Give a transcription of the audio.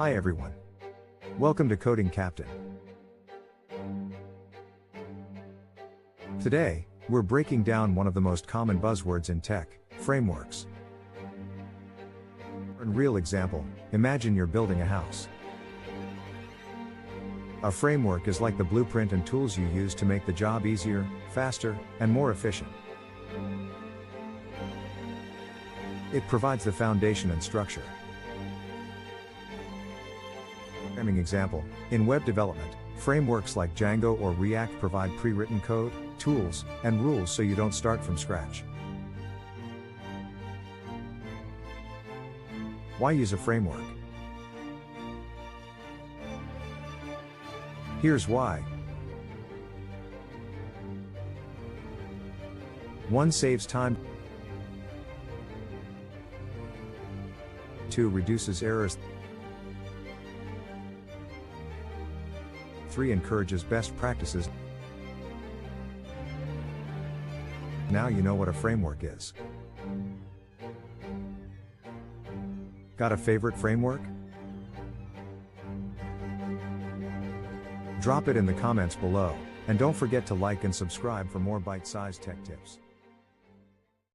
Hi everyone. Welcome to Coding Captain. Today, we're breaking down one of the most common buzzwords in tech, frameworks. For a real example, imagine you're building a house. A framework is like the blueprint and tools you use to make the job easier, faster, and more efficient. It provides the foundation and structure. Programming example, in web development, frameworks like Django or React provide pre-written code, tools, and rules so you don't start from scratch. Why use a framework? Here's why. 1. Saves time. 2. Reduces errors. 3. Encourages best practices. Now you know what a framework is. Got a favorite framework? Drop it in the comments below, and don't forget to like and subscribe for more bite-sized tech tips.